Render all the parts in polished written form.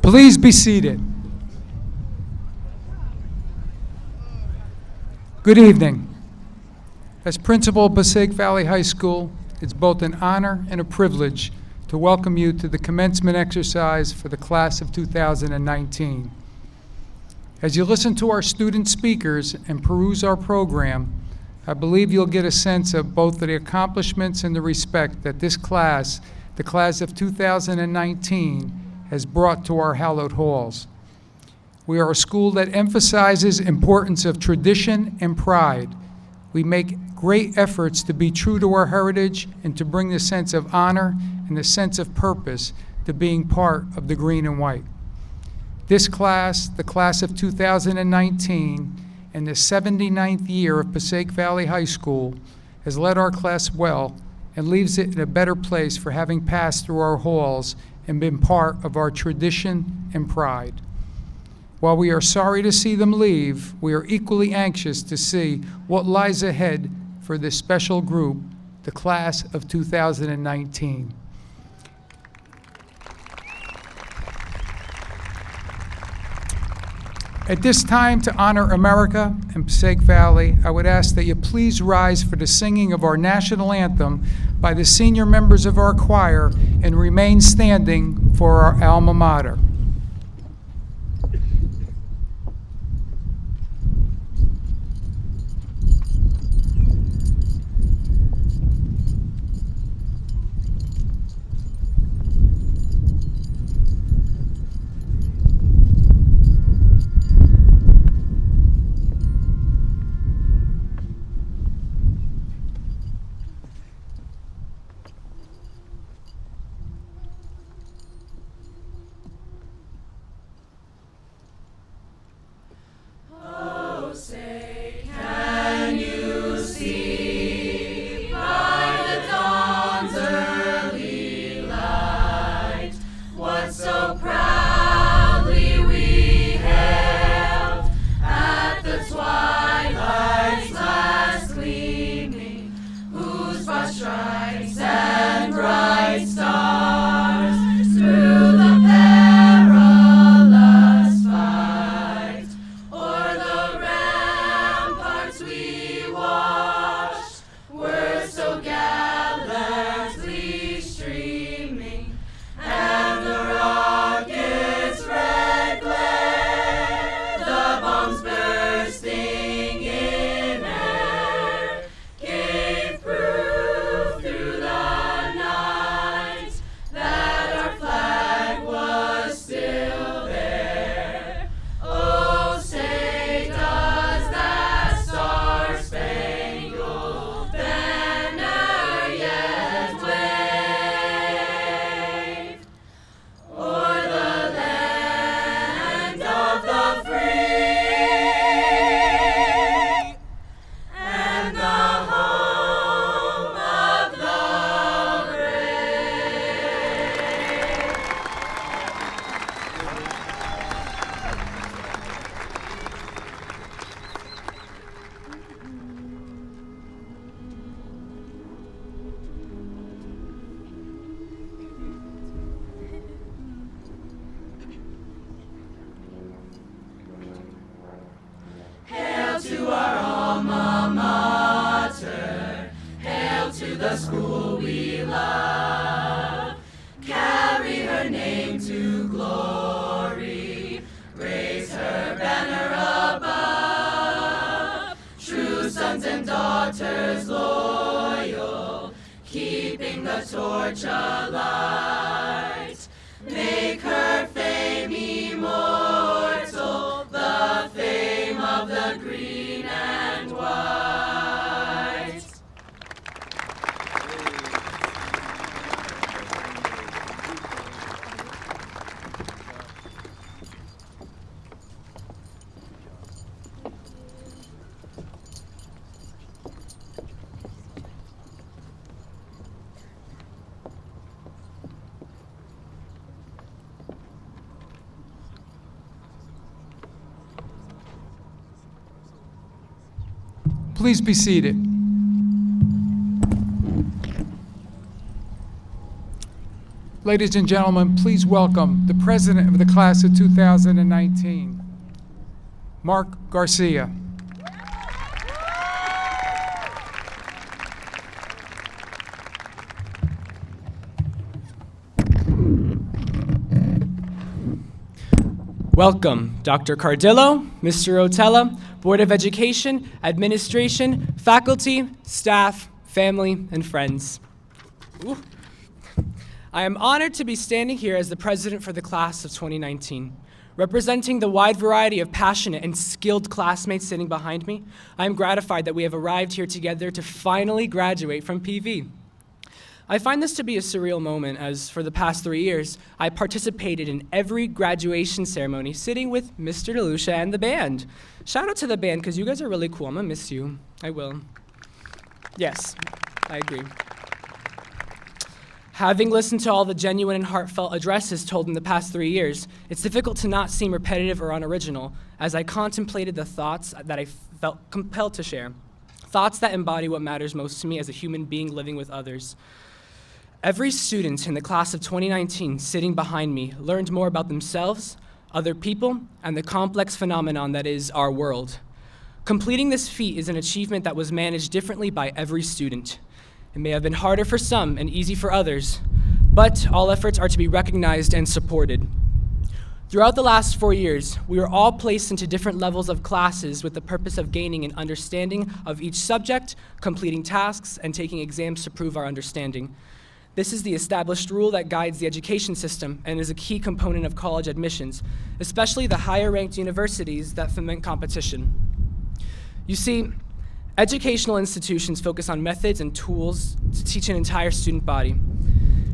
Please be seated. Good evening. As principal of Passaic Valley High School, it's both an honor and a privilege to welcome you to the commencement exercise for the class of 2019. As you listen to our student speakers and peruse our program, I believe you'll get a sense of both the accomplishments and the respect that this class, the class of 2019, has brought to our hallowed halls. We are a school that emphasizes importance of tradition and pride. We make great efforts to be true to our heritage and to bring the sense of honor and the sense of purpose to being part of the green and white. This class, the class of 2019, and the 79th year of Passaic Valley High School, has led our class well and leaves it in a better place for having passed through our halls and been part of our tradition and pride. While we are sorry to see them leave, we are equally anxious to see what lies ahead for this special group, the class of 2019. At this time, to honor America and Passaic Valley, I would ask that you please rise for the singing of our national anthem by the senior members of our choir and remain standing for our alma mater. To our alma mater, hail to the school we love. Carry her name to glory, raise her banner above. True sons and daughters loyal, keeping the torch alight. Make her fame immortal, the fame of the green and white. Please be seated. Ladies and gentlemen, please welcome the president of the class of 2019, Mark Garcia. Welcome, Dr. Cardillo, Mr. Rotella, Board of Education, Administration, faculty, staff, family, and friends. Ooh. I am honored to be standing here as the president for the class of 2019. Representing the wide variety of passionate and skilled classmates sitting behind me, I am gratified that we have arrived here together to finally graduate from PV. I find this to be a surreal moment, as for the past 3 years, I participated in every graduation ceremony sitting with Mr. DeLucia and the band. Shout out to the band, because you guys are really cool. I'm gonna miss you. I will. Yes, I agree. Having listened to all the genuine and heartfelt addresses told in the past 3 years, it's difficult to not seem repetitive or unoriginal as I contemplated the thoughts that I felt compelled to share. Thoughts that embody what matters most to me as a human being living with others. Every student in the class of 2019 sitting behind me learned more about themselves, other people, and the complex phenomenon that is our world. Completing this feat is an achievement that was managed differently by every student. It may have been harder for some and easy for others, but all efforts are to be recognized and supported. Throughout the last 4 years, we were all placed into different levels of classes with the purpose of gaining an understanding of each subject, completing tasks, and taking exams to prove our understanding. This is the established rule that guides the education system and is a key component of college admissions, especially the higher-ranked universities that foment competition. You see, educational institutions focus on methods and tools to teach an entire student body.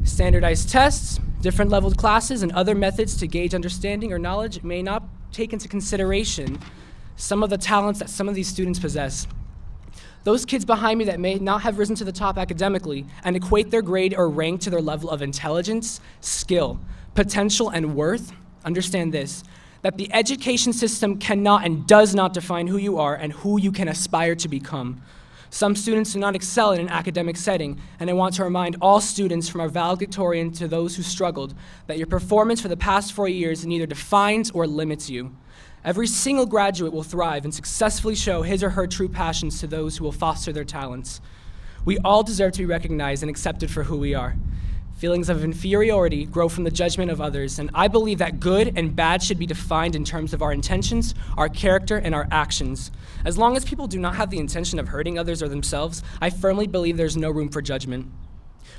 Standardized tests, different leveled classes, and other methods to gauge understanding or knowledge may not take into consideration some of the talents that some of these students possess. Those kids behind me that may not have risen to the top academically and equate their grade or rank to their level of intelligence, skill, potential, and worth, understand this, that the education system cannot and does not define who you are and who you can aspire to become. Some students do not excel in an academic setting, and I want to remind all students from our valedictorian to those who struggled that your performance for the past 4 years neither defines or limits you. Every single graduate will thrive and successfully show his or her true passions to those who will foster their talents. We all deserve to be recognized and accepted for who we are. Feelings of inferiority grow from the judgment of others, and I believe that good and bad should be defined in terms of our intentions, our character, and our actions. As long as people do not have the intention of hurting others or themselves, I firmly believe there's no room for judgment.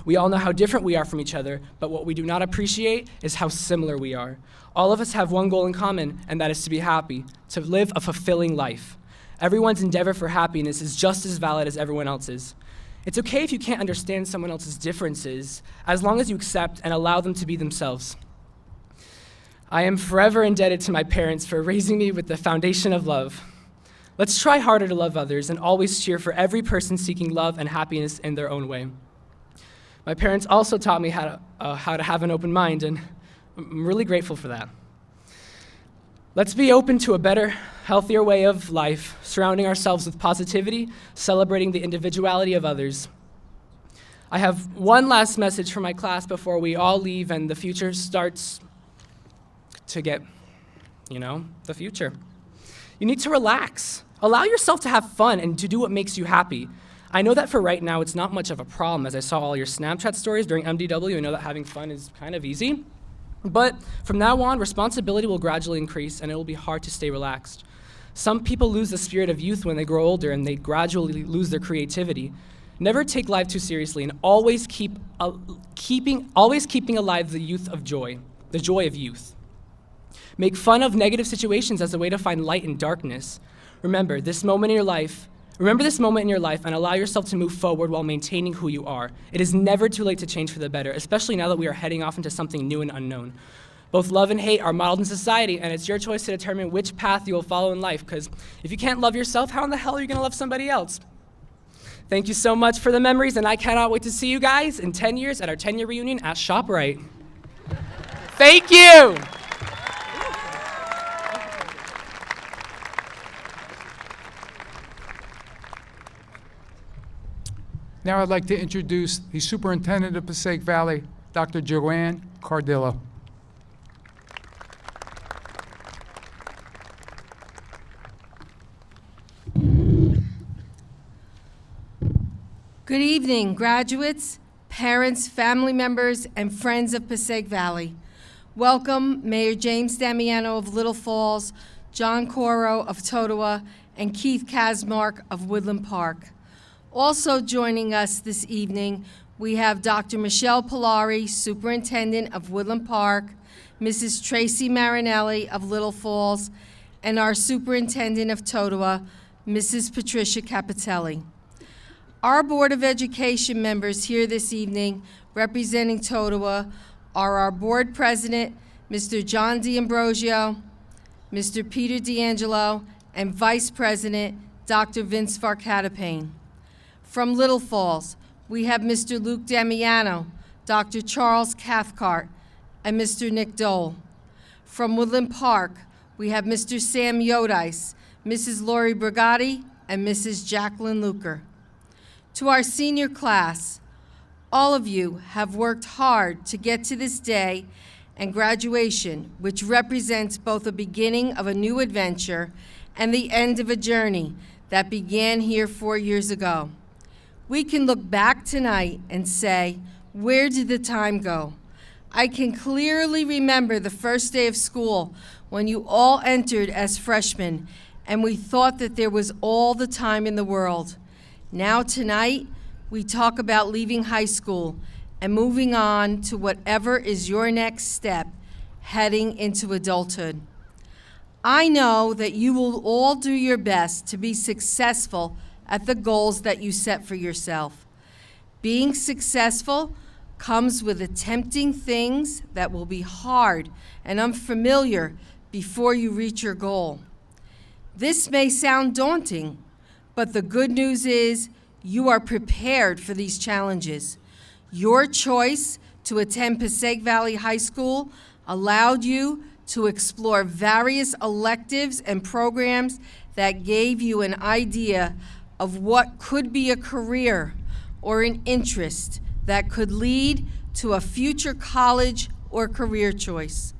We all know how different we are from each other, but what we do not appreciate is how similar we are. All of us have one goal in common, and that is to be happy, to live a fulfilling life. Everyone's endeavor for happiness is just as valid as everyone else's. It's okay if you can't understand someone else's differences, as long as you accept and allow them to be themselves. I am forever indebted to my parents for raising me with the foundation of love. Let's try harder to love others and always cheer for every person seeking love and happiness in their own way. My parents also taught me how to have an open mind, and I'm really grateful for that. Let's be open to a better, healthier way of life, surrounding ourselves with positivity, celebrating the individuality of others. I have one last message for my class before we all leave and the future starts to get, the future. You need to relax. Allow yourself to have fun and to do what makes you happy. I know that for right now, it's not much of a problem. As I saw all your Snapchat stories during MDW, I know that having fun is kind of easy. But from now on, responsibility will gradually increase, and it will be hard to stay relaxed. Some people lose the spirit of youth when they grow older, and they gradually lose their creativity. Never take life too seriously, and always keeping alive the joy of youth. Make fun of negative situations as a way to find light in darkness. Remember this moment in your life and allow yourself to move forward while maintaining who you are. It is never too late to change for the better, especially now that we are heading off into something new and unknown. Both love and hate are modeled in society, and it's your choice to determine which path you will follow in life, because if you can't love yourself, how in the hell are you going to love somebody else? Thank you so much for the memories, and I cannot wait to see you guys in 10 years at our 10-year reunion at ShopRite. Thank you! Now I'd like to introduce the Superintendent of Passaic Valley Dr. Joanne Cardillo. Good evening, graduates, parents, family members, and friends of Passaic Valley. Welcome, Mayor James Damiano of Little Falls, John Coro of Totowa, and Keith Kasmark of Woodland Park. Also joining us this evening, we have Dr. Michelle Polari, Superintendent of Woodland Park, Mrs. Tracy Marinelli of Little Falls, and our Superintendent of Totowa, Mrs. Patricia Capitelli. Our Board of Education members here this evening representing Totowa are our Board President, Mr. John D'Ambrosio, Mr. Peter D'Angelo, and Vice President, Dr. Vince Farcatapane. From Little Falls, we have Mr. Luke Damiano, Dr. Charles Cathcart, and Mr. Nick Dole. From Woodland Park, we have Mr. Sam Yodice, Mrs. Lori Brigatti, and Mrs. Jacqueline Luker. To our senior class, all of you have worked hard to get to this day and graduation, which represents both the beginning of a new adventure and the end of a journey that began here 4 years ago. We can look back tonight and say, where did the time go? I can clearly remember the first day of school when you all entered as freshmen and we thought that there was all the time in the world. Now tonight, we talk about leaving high school and moving on to whatever is your next step, heading into adulthood. I know that you will all do your best to be successful at the goals that you set for yourself. Being successful comes with attempting things that will be hard and unfamiliar before you reach your goal. This may sound daunting, but the good news is you are prepared for these challenges. Your choice to attend Passaic Valley High School allowed you to explore various electives and programs that gave you an idea of what could be a career or an interest that could lead to a future college or career choice.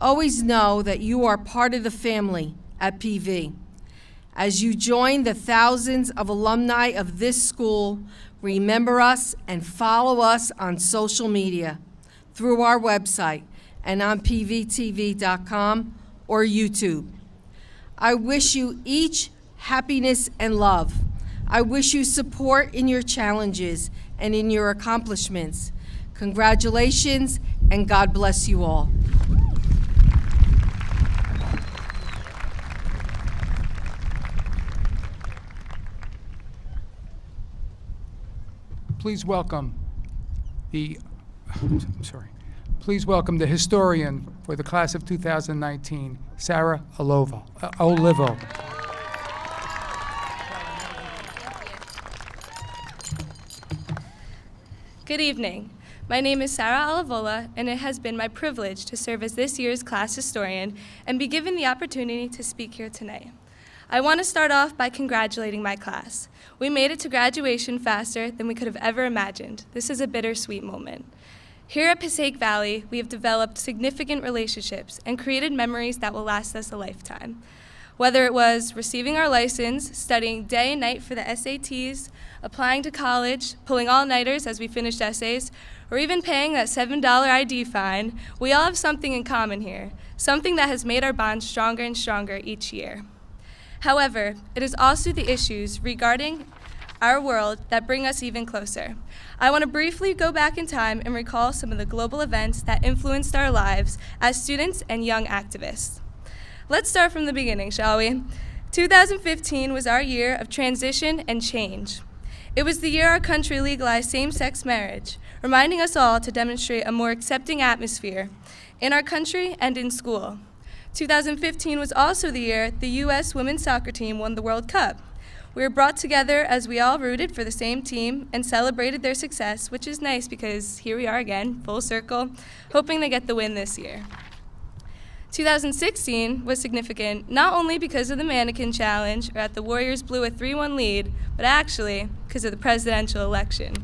Always know that you are part of the family at PV. As you join the thousands of alumni of this school, remember us and follow us on social media, through our website, and on pvtv.com or YouTube. I wish you each happiness and love. I wish you support in your challenges and in your accomplishments. Congratulations, and God bless you all. Please welcome Please welcome the historian for the class of 2019, Sarah Olivo. Good evening. My name is Sarah Olivola, and it has been my privilege to serve as this year's class historian and be given the opportunity to speak here tonight. I want to start off by congratulating my class. We made it to graduation faster than we could have ever imagined. This is a bittersweet moment. Here at Passaic Valley, we have developed significant relationships and created memories that will last us a lifetime. Whether it was receiving our license, studying day and night for the SATs, applying to college, pulling all-nighters as we finished essays, or even paying that $7 ID fine, we all have something in common here, something that has made our bond stronger and stronger each year. However, it is also the issues regarding our world that bring us even closer. I want to briefly go back in time and recall some of the global events that influenced our lives as students and young activists. Let's start from the beginning, shall we? 2015 was our year of transition and change. It was the year our country legalized same-sex marriage, reminding us all to demonstrate a more accepting atmosphere in our country and in school. 2015 was also the year the U.S. women's soccer team won the World Cup. We were brought together as we all rooted for the same team and celebrated their success, which is nice because here we are again, full circle, hoping to get the win this year. 2016 was significant not only because of the mannequin challenge or that the Warriors blew a 3-1 lead, but actually because of the presidential election.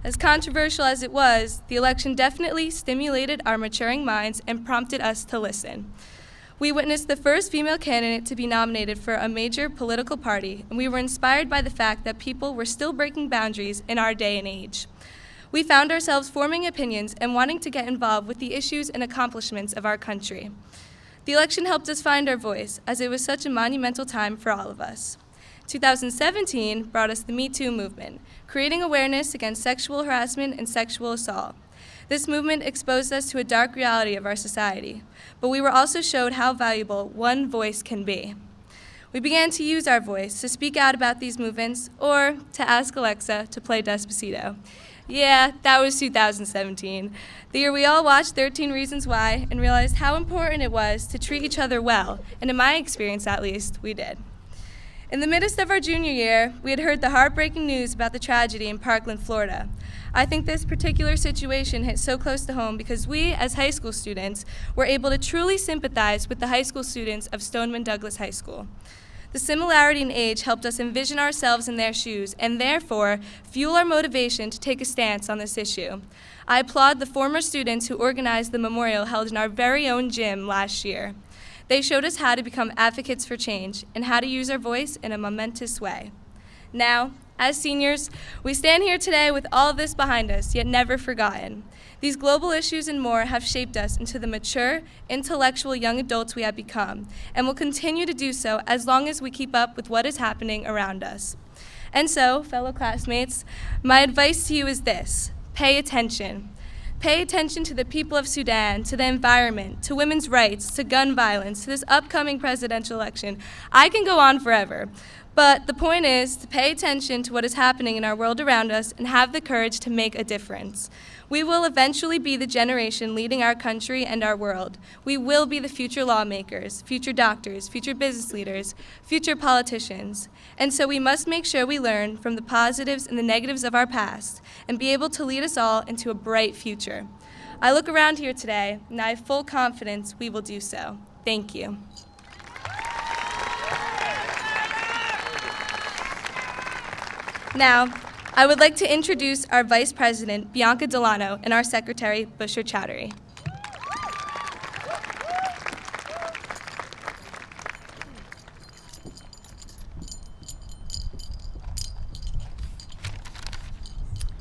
As controversial as it was, the election definitely stimulated our maturing minds and prompted us to listen. We witnessed the first female candidate to be nominated for a major political party, and we were inspired by the fact that people were still breaking boundaries in our day and age. We found ourselves forming opinions and wanting to get involved with the issues and accomplishments of our country. The election helped us find our voice, as it was such a monumental time for all of us. 2017 brought us the Me Too movement, creating awareness against sexual harassment and sexual assault. This movement exposed us to a dark reality of our society, but we were also showed how valuable one voice can be. We began to use our voice to speak out about these movements or to ask Alexa to play Despacito. Yeah, that was 2017, the year we all watched 13 Reasons Why and realized how important it was to treat each other well, and in my experience at least, we did. In the midst of our junior year, we had heard the heartbreaking news about the tragedy in Parkland, Florida. I think this particular situation hit so close to home because we, as high school students, were able to truly sympathize with the high school students of Stoneman Douglas High School. The similarity in age helped us envision ourselves in their shoes and therefore fuel our motivation to take a stance on this issue. I applaud the former students who organized the memorial held in our very own gym last year. They showed us how to become advocates for change and how to use our voice in a momentous way. Now, as seniors, we stand here today with all of this behind us, yet never forgotten. These global issues and more have shaped us into the mature, intellectual young adults we have become, and will continue to do so as long as we keep up with what is happening around us. And so, fellow classmates, my advice to you is this: pay attention. Pay attention to the people of Sudan, to the environment, to women's rights, to gun violence, to this upcoming presidential election. I can go on forever. But the point is to pay attention to what is happening in our world around us and have the courage to make a difference. We will eventually be the generation leading our country and our world. We will be the future lawmakers, future doctors, future business leaders, future politicians. And so we must make sure we learn from the positives and the negatives of our past and be able to lead us all into a bright future. I look around here today and I have full confidence we will do so. Thank you. Now, I would like to introduce our Vice President, Bianca Delano, and our Secretary, Busher Chowdhury.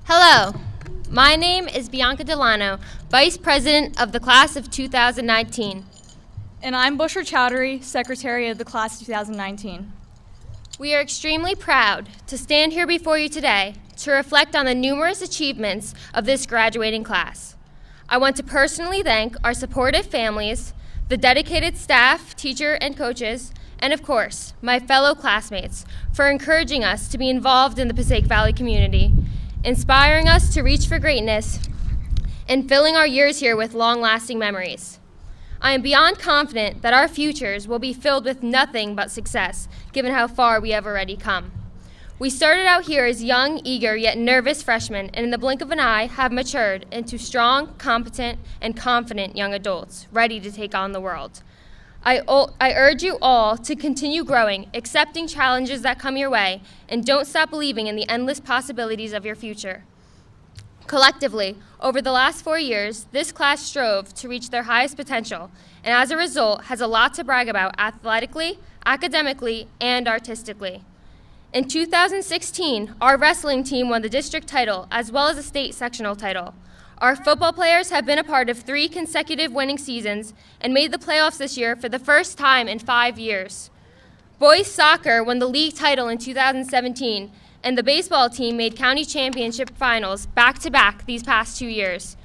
Hello, my name is Bianca Delano, Vice President of the Class of 2019. And I'm Busher Chowdhury, Secretary of the Class of 2019. We are extremely proud to stand here before you today to reflect on the numerous achievements of this graduating class. I want to personally thank our supportive families, the dedicated staff, teacher, and coaches, and of course, my fellow classmates for encouraging us to be involved in the Passaic Valley community, inspiring us to reach for greatness, and filling our years here with long-lasting memories. I am beyond confident that our futures will be filled with nothing but success, given how far we have already come. We started out here as young, eager, yet nervous freshmen, and in the blink of an eye have matured into strong, competent, and confident young adults, ready to take on the world. I urge you all to continue growing, accepting challenges that come your way, and don't stop believing in the endless possibilities of your future. Collectively, over the last 4 years, this class strove to reach their highest potential, and as a result, has a lot to brag about athletically, academically, and artistically. In 2016, our wrestling team won the district title as well as a state sectional title. Our football players have been a part of 3 consecutive winning seasons and made the playoffs this year for the first time in 5 years. Boys soccer won the league title in 2017, and the baseball team made county championship finals back-to-back these past 2 years.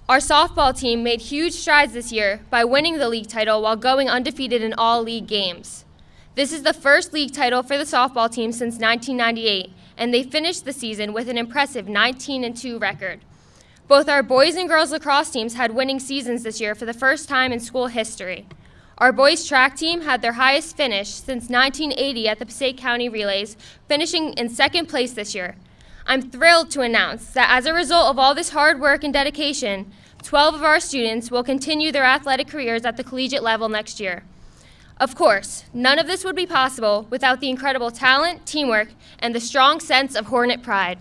Our softball team made huge strides this year by winning the league title while going undefeated in all league games. This is the first league title for the softball team since 1998, and they finished the season with an impressive 19-2 record. Both our boys and girls lacrosse teams had winning seasons this year for the first time in school history. Our boys track team had their highest finish since 1980 at the Passaic County Relays, finishing in 2nd place this year. I'm thrilled to announce that as a result of all this hard work and dedication, 12 of our students will continue their athletic careers at the collegiate level next year. Of course, none of this would be possible without the incredible talent, teamwork, and the strong sense of Hornet pride.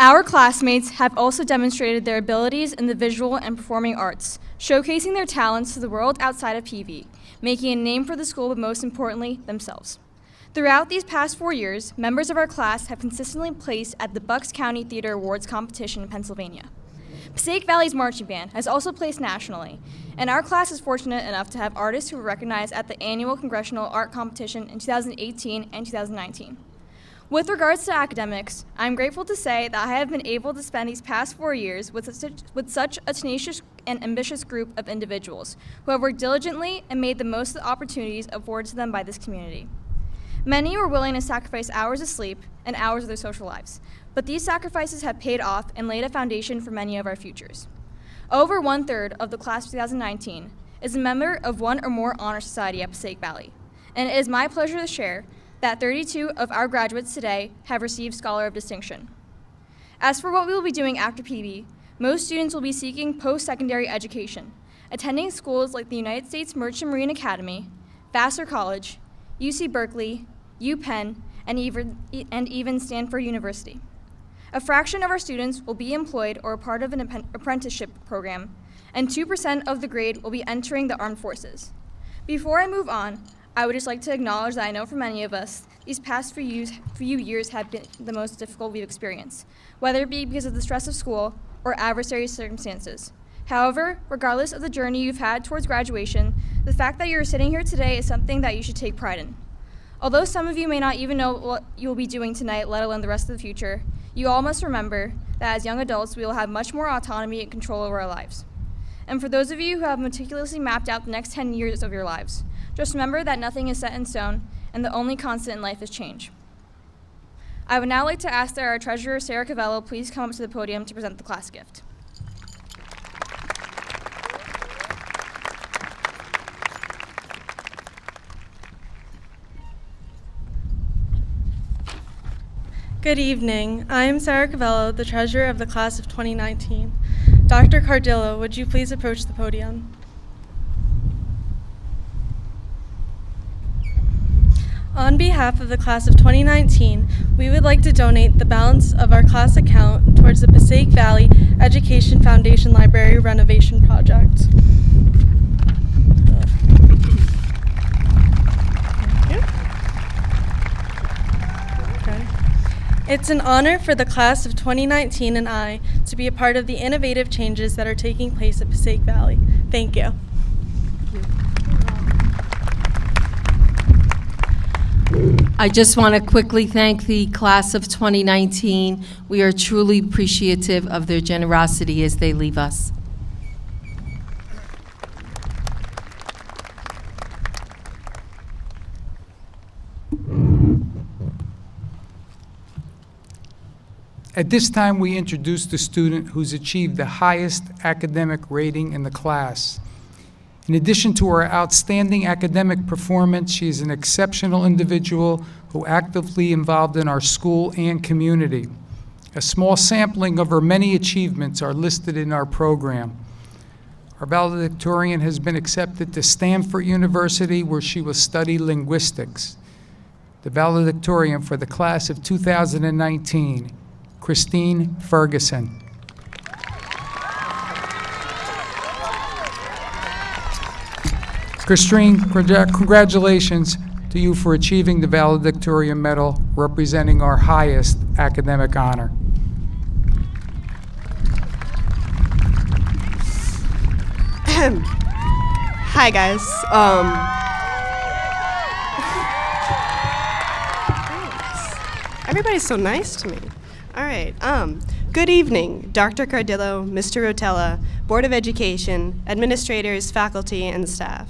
Our classmates have also demonstrated their abilities in the visual and performing arts, showcasing their talents to the world outside of PV, making a name for the school, but most importantly, themselves. Throughout these past 4 years, members of our class have consistently placed at the Bucks County Theater Awards competition in Pennsylvania. Passaic Valley's marching band has also placed nationally, and our class is fortunate enough to have artists who were recognized at the annual Congressional Art Competition in 2018 and 2019. With regards to academics, I'm grateful to say that I have been able to spend these past 4 years with such a tenacious and ambitious group of individuals who have worked diligently and made the most of the opportunities afforded to them by this community. Many were willing to sacrifice hours of sleep and hours of their social lives, but these sacrifices have paid off and laid a foundation for many of our futures. Over 1/3 of the class of 2019 is a member of one or more honor society at Passaic Valley, and it is my pleasure to share that 32 of our graduates today have received Scholar of Distinction. As for what we will be doing after PV, most students will be seeking post-secondary education, attending schools like the United States Merchant Marine Academy, Vassar College, UC Berkeley, UPenn, and even Stanford University. A fraction of our students will be employed or a part of an apprenticeship program, and 2% of the grade will be entering the armed forces. Before I move on, I would just like to acknowledge that I know for many of us, these past few years have been the most difficult we've experienced, whether it be because of the stress of school or adversary circumstances. However, regardless of the journey you've had towards graduation, the fact that you're sitting here today is something that you should take pride in. Although some of you may not even know what you'll be doing tonight, let alone the rest of the future, you all must remember that as young adults, we will have much more autonomy and control over our lives. And for those of you who have meticulously mapped out the next 10 years of your lives, just remember that nothing is set in stone, and the only constant in life is change. I would now like to ask that our treasurer, Sarah Cavello, please come up to the podium to present the class gift. Good evening. I am Sarah Cavello, the treasurer of the class of 2019. Dr. Cardillo, would you please approach the podium? On behalf of the class of 2019, we would like to donate the balance of our class account towards the Passaic Valley Education Foundation Library renovation project. It's an honor for the class of 2019 and I to be a part of the innovative changes that are taking place at Passaic Valley. Thank you. I just want to quickly thank the class of 2019. We are truly appreciative of their generosity as they leave us. At this time, we introduce the student who's achieved the highest academic rating in the class. In addition to her outstanding academic performance, she is an exceptional individual who actively involved in our school and community. A small sampling of her many achievements are listed in our program. Our valedictorian has been accepted to Stanford University, where she will study linguistics. The valedictorian for the class of 2019, Christine Ferguson. Christine, congratulations to you for achieving the valedictorian medal, representing our highest academic honor. Hi guys. Everybody's so nice to me. All right. Good evening, Dr. Cardillo, Mr. Rotella, Board of Education, administrators, faculty, and staff.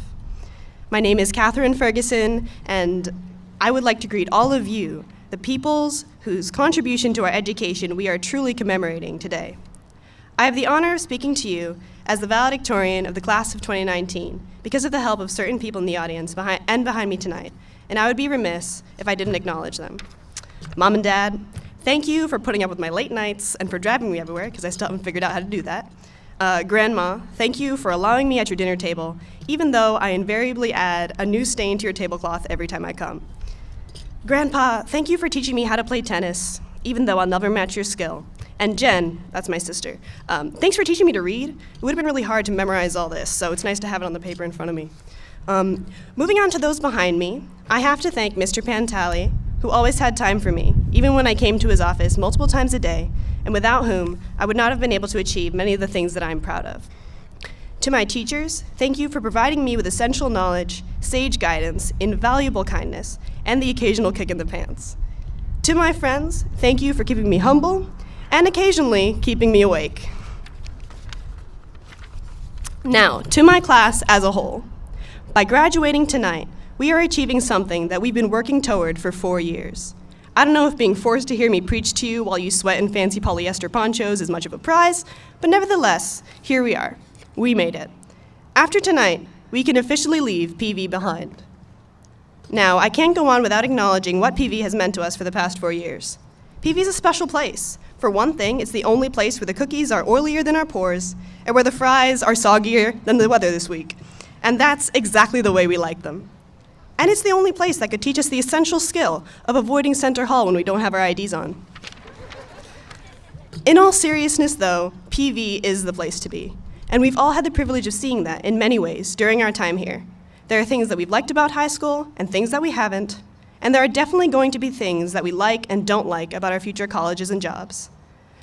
My name is Catherine Ferguson, and I would like to greet all of you, the peoples whose contribution to our education we are truly commemorating today. I have the honor of speaking to you as the valedictorian of the class of 2019 because of the help of certain people in the audience behind me tonight, and I would be remiss if I didn't acknowledge them. Mom and Dad, thank you for putting up with my late nights and for driving me everywhere, because I still haven't figured out how to do that. Grandma, thank you for allowing me at your dinner table, even though I invariably add a new stain to your tablecloth every time I come. Grandpa, thank you for teaching me how to play tennis, even though I'll never match your skill. And Jen, that's my sister, thanks for teaching me to read. It would have been really hard to memorize all this, so it's nice to have it on the paper in front of me. Moving on to those behind me, I have to thank Mr. Pantali, who always had time for me, even when I came to his office multiple times a day, and without whom I would not have been able to achieve many of the things that I'm proud of. To my teachers, thank you for providing me with essential knowledge, sage guidance, invaluable kindness, and the occasional kick in the pants. To my friends, thank you for keeping me humble and occasionally keeping me awake. Now, to my class as a whole. By graduating tonight, we are achieving something that we've been working toward for 4 years. I don't know if being forced to hear me preach to you while you sweat in fancy polyester ponchos is much of a prize, but nevertheless, here we are. We made it. After tonight, we can officially leave PV behind. Now, I can't go on without acknowledging what PV has meant to us for the past 4 years. PV is a special place. For one thing, it's the only place where the cookies are oilier than our pores, and where the fries are soggier than the weather this week. And that's exactly the way we like them. And it's the only place that could teach us the essential skill of avoiding Center Hall when we don't have our IDs on. In all seriousness, though, PV is the place to be. And we've all had the privilege of seeing that in many ways during our time here. There are things that we've liked about high school and things that we haven't, and there are definitely going to be things that we like and don't like about our future colleges and jobs.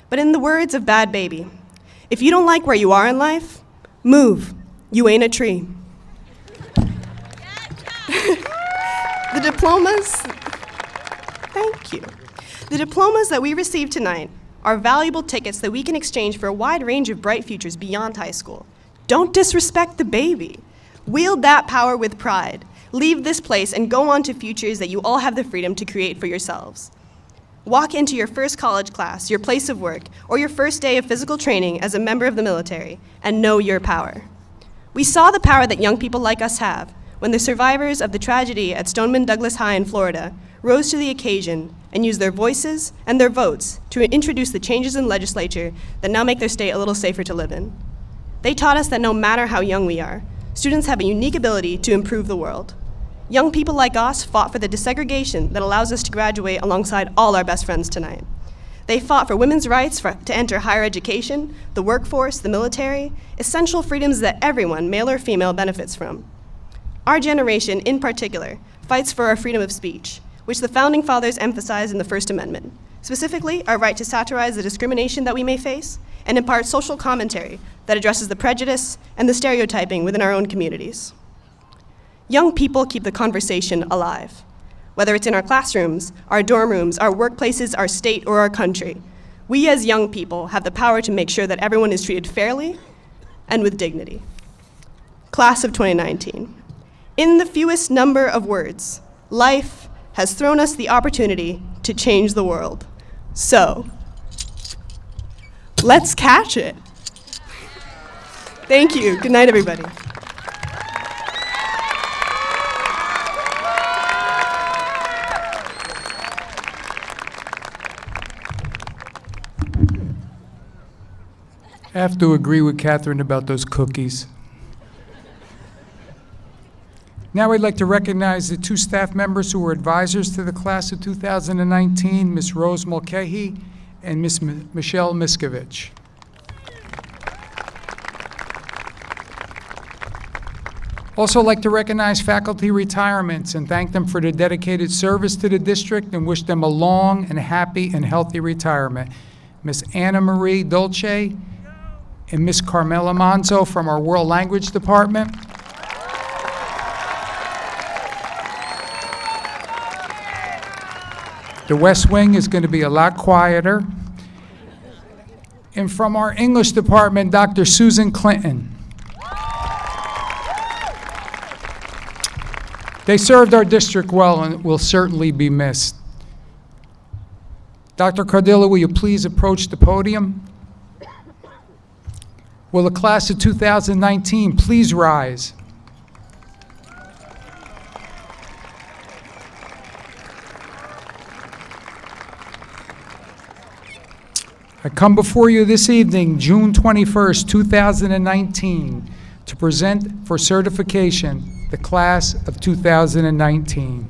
But in the words of Bad Baby, if you don't like where you are in life, move. You ain't a tree. The diplomas, thank you. The diplomas that we received tonight are valuable tickets that we can exchange for a wide range of bright futures beyond high school. Don't disrespect the baby. Wield that power with pride. Leave this place and go on to futures that you all have the freedom to create for yourselves. Walk into your first college class, your place of work, or your first day of physical training as a member of the military, and know your power. We saw the power that young people like us have when the survivors of the tragedy at Stoneman Douglas High in Florida rose to the occasion and used their voices and their votes to introduce the changes in legislature that now make their state a little safer to live in. They taught us that no matter how young we are, students have a unique ability to improve the world. Young people like us fought for the desegregation that allows us to graduate alongside all our best friends tonight. They fought for women's rights to enter higher education, the workforce, the military, essential freedoms that everyone, male or female, benefits from. Our generation, in particular, fights for our freedom of speech, which the Founding Fathers emphasized in the First Amendment, specifically our right to satirize the discrimination that we may face and impart social commentary that addresses the prejudice and the stereotyping within our own communities. Young people keep the conversation alive, whether it's in our classrooms, our dorm rooms, our workplaces, our state, or our country. We as young people have the power to make sure that everyone is treated fairly and with dignity. Class of 2019. In the fewest number of words, life has thrown us the opportunity to change the world. So, let's catch it. Thank you. Good night, everybody. I have to agree with Catherine about those cookies. Now I'd like to recognize the two staff members who were advisors to the class of 2019, Ms. Rose Mulcahy and Ms. Michelle Miskovich. Also like to recognize faculty retirements and thank them for their dedicated service to the district and wish them a long and happy and healthy retirement. Ms. Anna Marie Dolce and Ms. Carmela Monzo from our World Language Department. The West Wing is going to be a lot quieter. And from our English department, Dr. Susan Clinton. They served our district well and will certainly be missed. Dr. Cardillo, will you please approach the podium? Will the class of 2019 please rise? I come before you this evening, June 21st, 2019, to present for certification the class of 2019.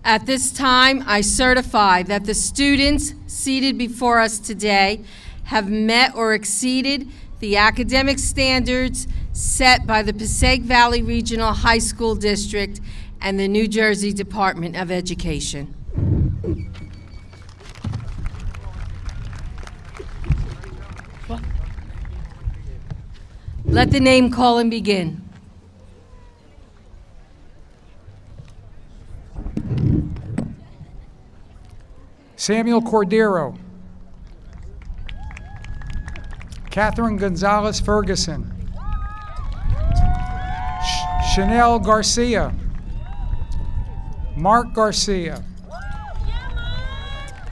At this time, I certify that the students seated before us today have met or exceeded the academic standards set by the Passaic Valley Regional High School District and the New Jersey Department of Education. Let the name calling begin. Samuel Cordero. Catherine Gonzalez Ferguson. Chanel Garcia. Mark Garcia.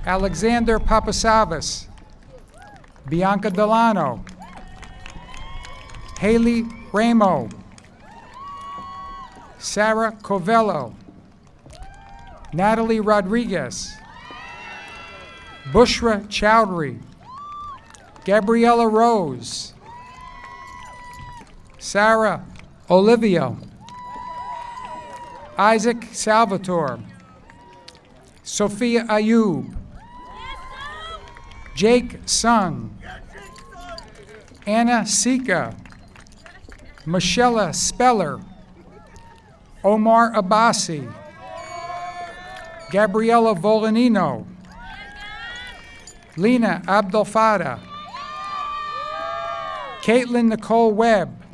Alexander Papasavas. Bianca Delano. Haley Ramo. Sarah Covello. Natalie Rodriguez. Bushra Chowdhury. Gabriella Rose. Sarah Olivia. Isaac Salvatore. Sophia Ayub. Jake Sung. Anna Sika. Michelle Speller. Omar Abbasi. Gabriella Volanino. Lena Abdelfada. Caitlin Nicole Webb.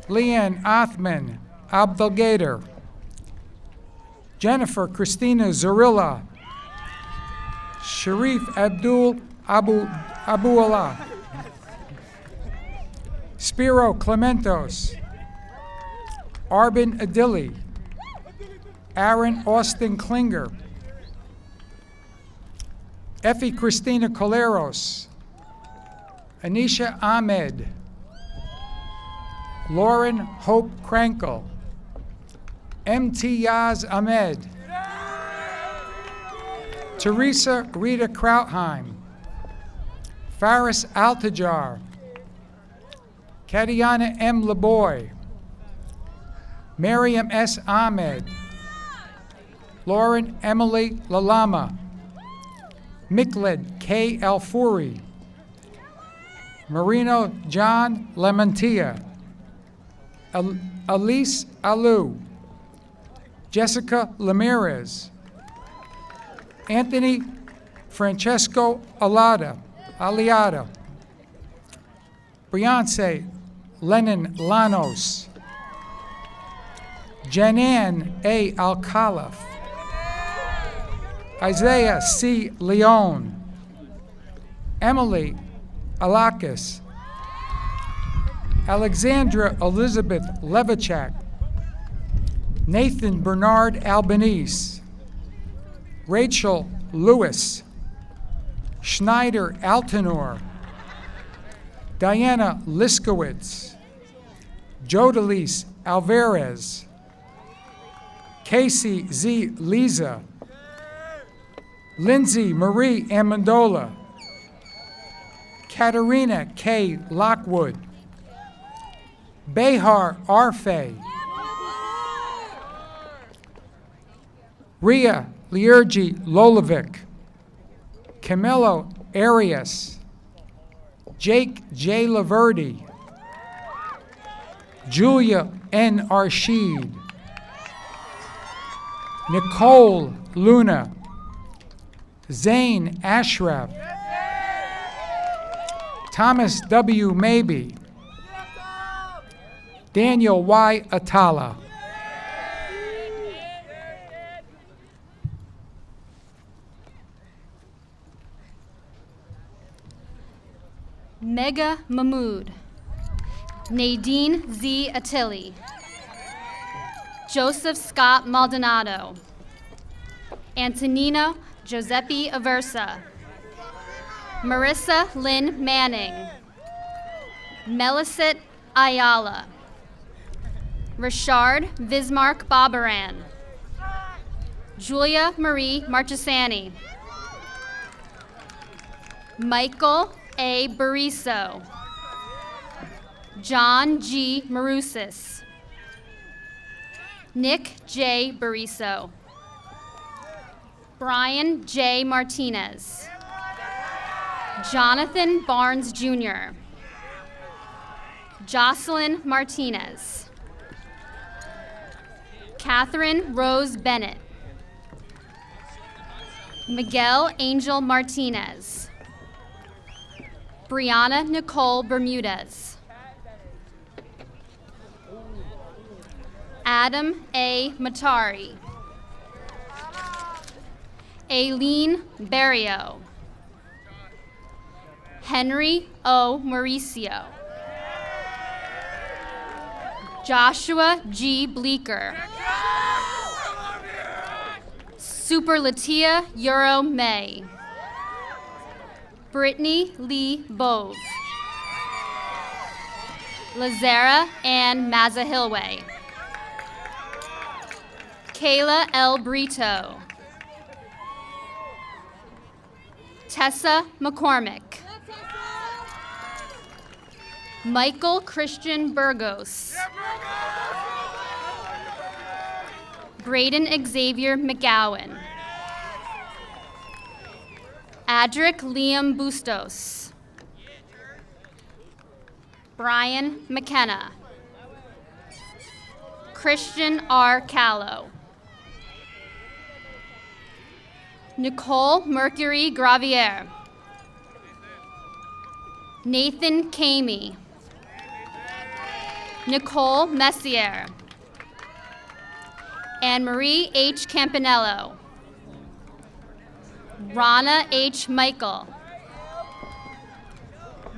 Leanne Othman Abdelgader. Jennifer Christina Zarilla. Sharif Abdul Abu Allah. Spiro Clementos. Arbin Adili. Aaron Austin Klinger. Effie Christina Coleros. Anisha Ahmed. Lauren Hope Krankel. M.T. Yaz Ahmed. Teresa Rita Krautheim. Faris Altajar. Katiana M. Leboy. Miriam S. Ahmed. Lauren Emily Lalama. Mikled K. Alfuri. Marino John Lamantia. Elise Alou. Jessica Ramirez. Anthony Francesco Aliada. Beyonce Lennon Lanos. Janan A. Alcalaf. Isaiah C. Leone. Emily Alakis. Alexandra Elizabeth Levichak. Nathan Bernard Albanese. Rachel Lewis. Schneider Altenor. Diana Liskowitz. Jodalise Alvarez. Casey Z. Liza. Lindsay Marie Amendola. Katerina K. Lockwood. Behar Arfe. Ria Liurgi Lolovic. Camilo Arias. Jake J. Laverty. Julia N. Arshid. Nicole Luna. Zane Ashraf. Thomas W. Maybe. Daniel Y. Atala. Mega Mahmood. Nadine Z. Attili. Joseph Scott Maldonado. Antonino Giuseppe Aversa. Marissa Lynn Manning. Melicet Ayala. Rashard Vismark Babaran. Julia Marie Marchesani. Michael A. Bariso. John G. Marusis. Nick J. Bariso. Brian J. Martinez. Jonathan Barnes Jr. Jocelyn Martinez. Catherine Rose Bennett. Miguel Angel Martinez. Brianna Nicole Bermudez. Adam A. Matari. Aileen Barrio. Henry O. Mauricio. Joshua G. Bleeker. Superlatia Euro May. Brittany Lee Bove. Lazara Ann Mazahilway. Kayla L. Brito. Tessa McCormick. Michael Christian Burgos. Braden Xavier McGowan. Adric Liam Bustos. Brian McKenna. Christian R. Callow. Nicole Mercury Gravier. Nathan Kamey. Nicole Messier. Anne-Marie H. Campanello. Rana H. Michael.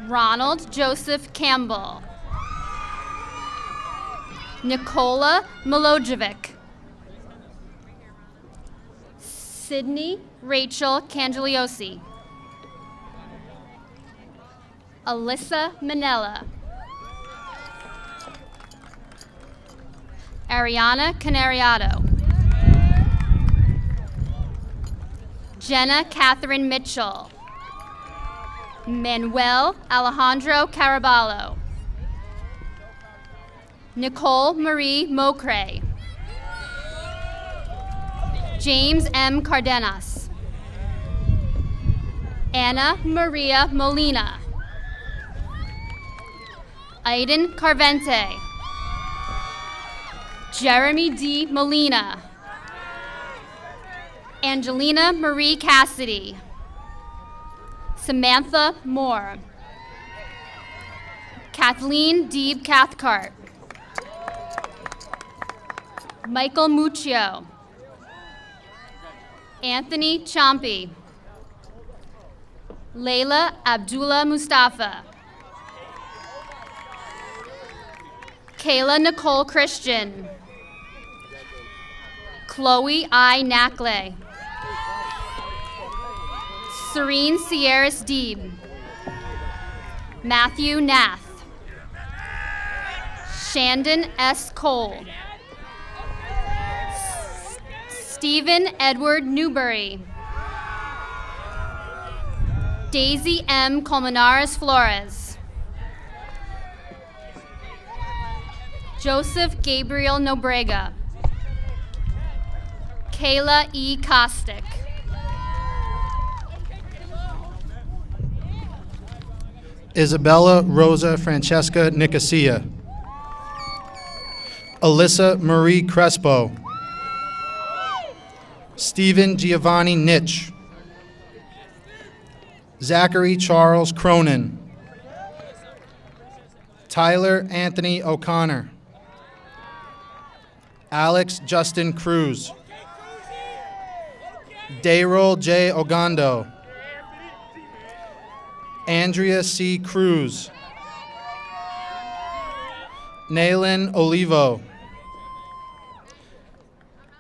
Ronald Joseph Campbell. Nicola Milojevic. Sydney Rachel Cangeliosi. Alyssa Manella. Ariana Canariato. Jenna Catherine Mitchell. Manuel Alejandro Caraballo. Nicole Marie Mocray. James M. Cardenas. Anna Maria Molina. Aiden Carvente. Jeremy D. Molina. Angelina Marie Cassidy. Samantha Moore. Kathleen Deeb Cathcart. Michael Muccio. Anthony Chompy. Layla Abdullah Mustafa. Kayla Nicole Christian. Chloe I. Nakle. Serene Sierras Deeb. Matthew Nath. Shandon S. Cole. Stephen Edward Newbury. Daisy M. Colmenares Flores. Joseph Gabriel Nobrega. Kayla E. Kostick. Isabella Rosa Francesca Nicosia. Alyssa Marie Crespo. Stephen Giovanni Nitch. Zachary Charles Cronin. Tyler Anthony O'Connor. Alex Justin Cruz. Daryl J. Ogando. Andrea C. Cruz. Naylin Olivo.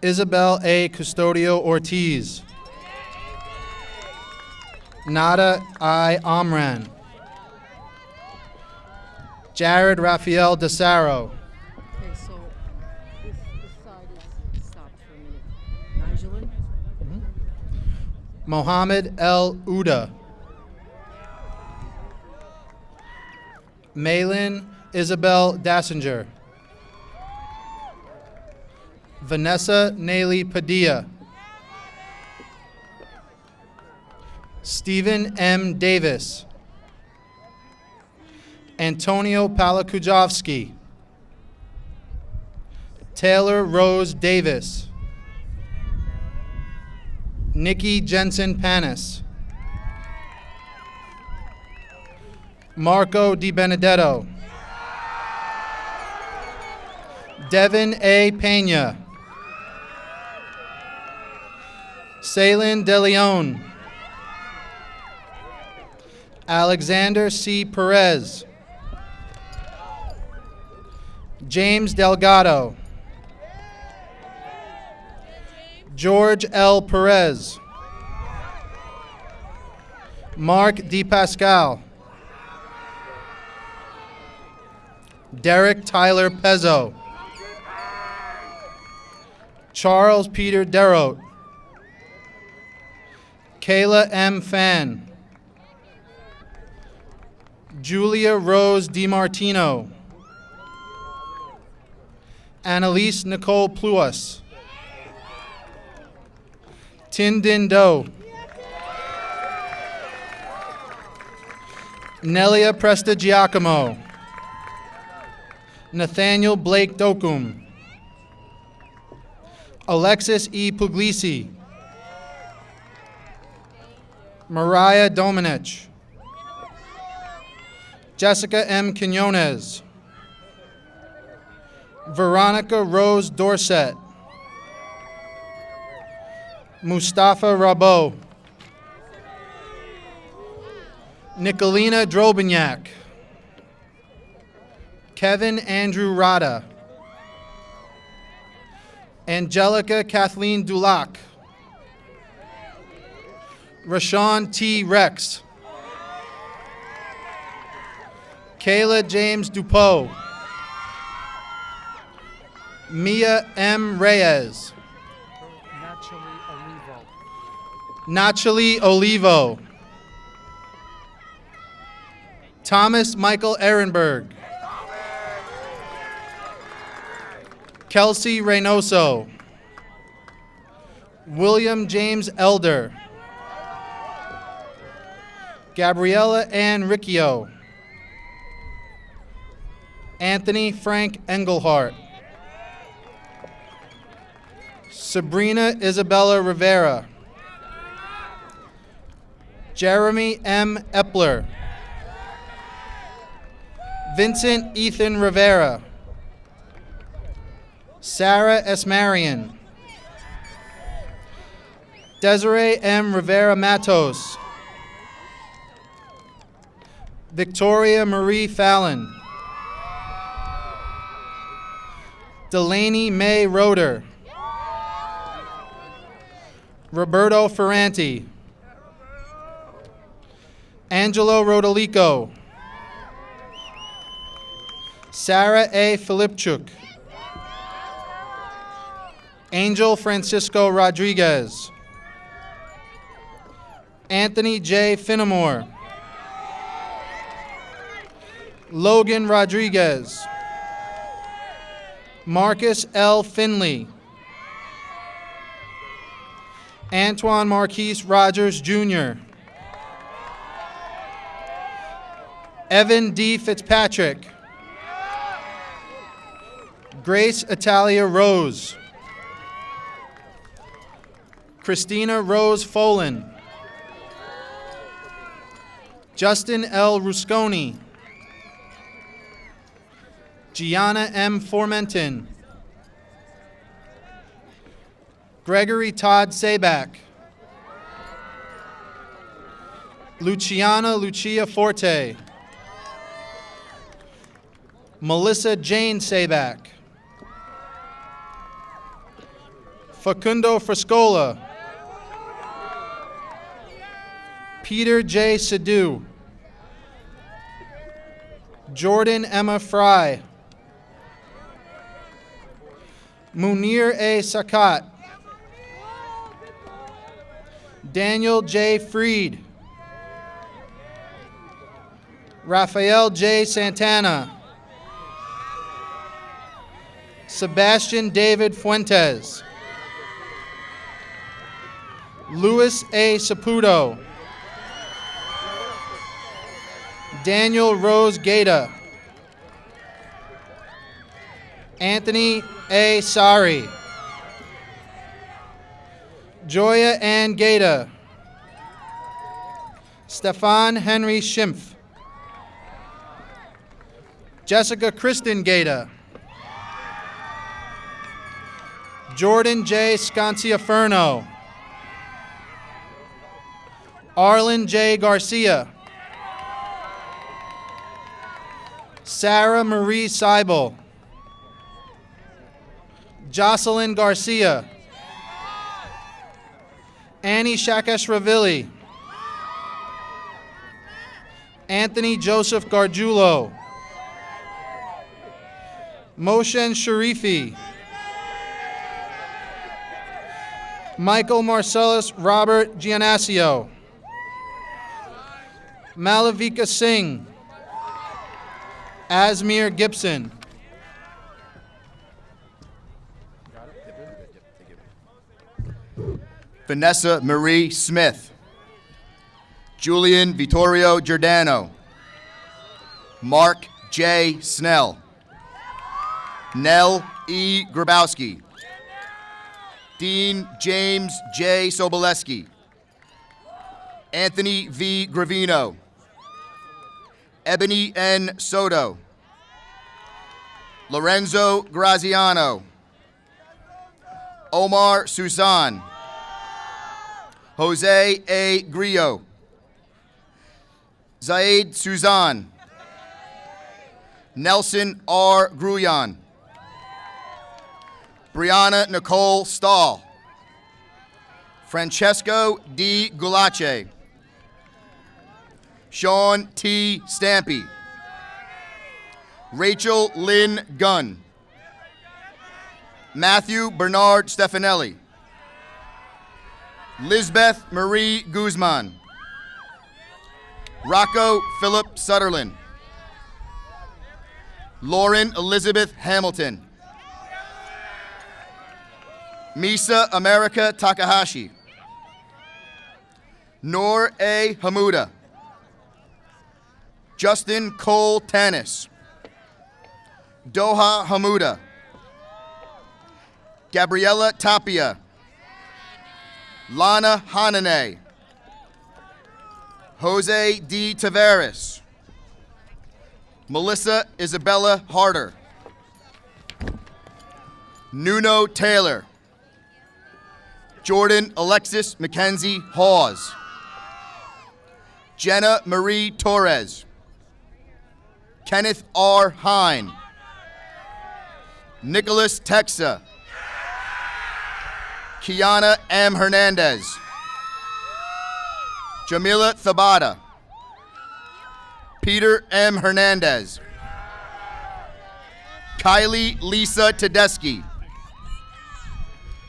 Isabel A. Custodio Ortiz. Nada I. Omran. Jared Rafael DeSaro. Okay, so this side is stopped for a minute. Nigelin? Mohammed L. Uda. Malin Isabel Dassinger. Vanessa Naley Padilla. Stephen M. Davis, Antonio Palakujovsky, Taylor Rose Davis, Nikki Jensen Panis, Marco Di Benedetto, Devin A. Pena, Celine De Leon, Alexander C. Perez, James Delgado, George L. Perez, Mark D. Pascal, Derek Tyler Pezzo, Charles Peter Derote, Kayla M. Fan, Julia Rose DiMartino, Annalise Nicole Pluas, Tindin Do, Nelia Presta Giacomo, Nathaniel Blake Dokum, Alexis E. Puglisi, Mariah Domenech, Jessica M. Quinones, Veronica Rose Dorset, Mustafa Rabot, Nicolina Drobignac, Kevin Andrew Rada, Angelica Kathleen Dulac, Rashawn T. Rex, Kayla James Dupeau, Mia M. Reyes, Nachali Olivo, Thomas Michael Ehrenberg, Kelsey Reynoso, William James Elder, Gabriella Ann Riccio, Anthony Frank Engelhart, Sabrina Isabella Rivera, Jeremy M. Epler, Vincent Ethan Rivera, Sarah S. Marion, Desiree M. Rivera Matos, Victoria Marie Fallon, Delaney May Roeder, Roberto Ferranti, Angelo Rodolico, Sarah A. Filipchuk, Angel Francisco Rodriguez, Anthony J. Finnemore, Logan Rodriguez, Marcus L. Finley, Antoine Marquise Rogers, Jr., Evan D. Fitzpatrick, Grace Italia Rose, Christina Rose Folan, Justin L. Rusconi, Gianna M. Formenton, Gregory Todd Sabak, Luciana Lucia Forte, Melissa Jane Sabak, Facundo Frescola, Peter J. Sadu, Jordan Emma Fry, Munir A. Sakat, Daniel J. Freed, Rafael J. Santana, Sebastian David Fuentes, Luis A. Saputo, Daniel Rose Gata. Anthony A. Sari. Joya Ann Gata. Stefan Henry Schimpf. Jessica Kristen Gata. Jordan J. Scanciaferno. Arlen J. Garcia. Sarah Marie Seibel. Jocelyn Garcia. Annie Shakashravili. Anthony Joseph Gargiulo. Moshen Sharifi. Michael Marcellus Robert Giannassio. Malavika Singh. Asmir Gibson. Vanessa Marie Smith. Julian Vittorio Giordano. Mark J. Snell. Nell E. Grabowski. Dean James J. Soboleski. Anthony V. Gravino. Ebony N. Soto. Lorenzo Graziano. Omar Susan. Jose A. Grillo. Zaid Suzan. Nelson R. Gruyan. Brianna Nicole Stahl. Francesco D. Gulace. Sean T. Stampy. Rachel Lynn Gunn. Matthew Bernard Stefanelli. Lisbeth Marie Guzman. Rocco Philip Sutherland. Lauren Elizabeth Hamilton. Misa America Takahashi. Noor A. Hamuda. Justin Cole Tanis. Doha Hamuda. Gabriella Tapia. Lana Hanane. Jose D. Tavares. Melissa Isabella Harder. Nuno Taylor. Jordan Alexis Mackenzie Hawes. Jenna Marie Torres. Kenneth R. Hine. Nicholas Texa. Kiana M. Hernandez. Jamila Thabata. Peter M. Hernandez. Kylie Lisa Tedeschi.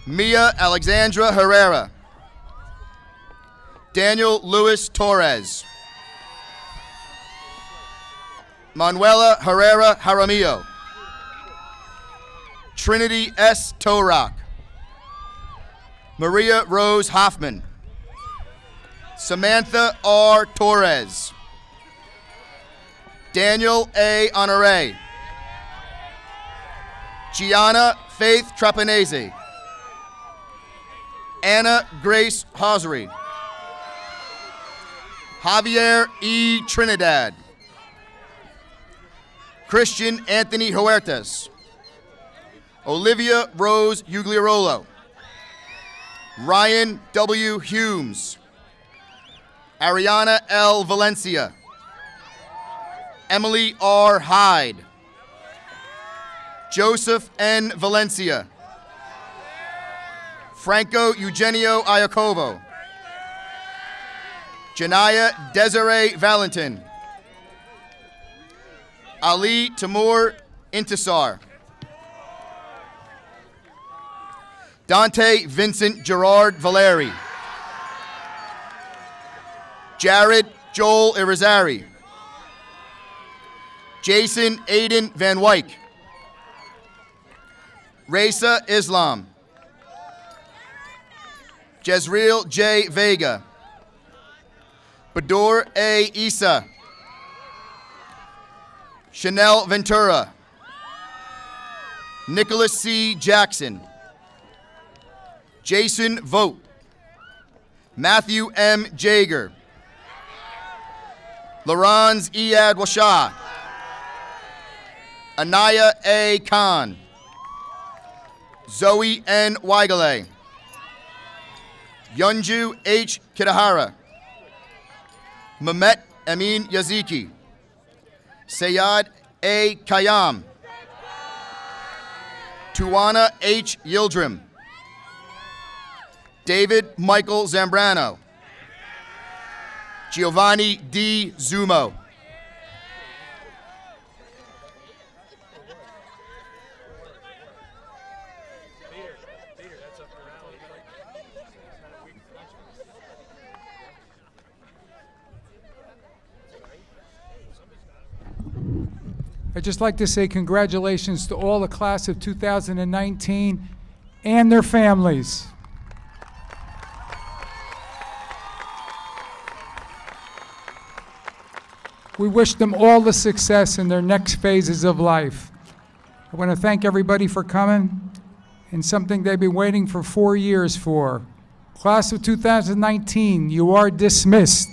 Mia Alexandra Herrera. Daniel Luis Torres. Manuela Herrera Jaramillo. Trinity S. Torak. Maria Rose Hoffman. Samantha R. Torres. Daniel A. Honore. Gianna Faith Trapanese. Anna Grace Hosry. Javier E. Trinidad. Christian Anthony Huertas. Olivia Rose Ugliarolo. Ryan W. Humes. Ariana L. Valencia. Emily R. Hyde. Joseph N. Valencia. Franco Eugenio Iacovo. Janaya Desiree Valentin. Ali Timur Intisar. Dante Vincent Gerard Valeri. Jared Joel Irizarry. Jason Aiden Van Wyk. Raisa Islam. Jezreel J. Vega. Badur A. Isa. Chanel Ventura. Nicholas C. Jackson. Jason Vogt. Matthew M. Jager. Laranz Iyad Washah. Anaya A. Khan. Zoe N. Weigele. Yunju H. Kitahara. Mehmet Amin Yaziki. Sayad A. Kayam. Tuana H. Yildirim. David Michael Zambrano. Giovanni D. Zumo. I'd just like to say congratulations to all the class of 2019 and their families. We wish them all the success in their next phases of life. I want to thank everybody for coming and something they've been waiting for 4 years for. Class of 2019, you are dismissed.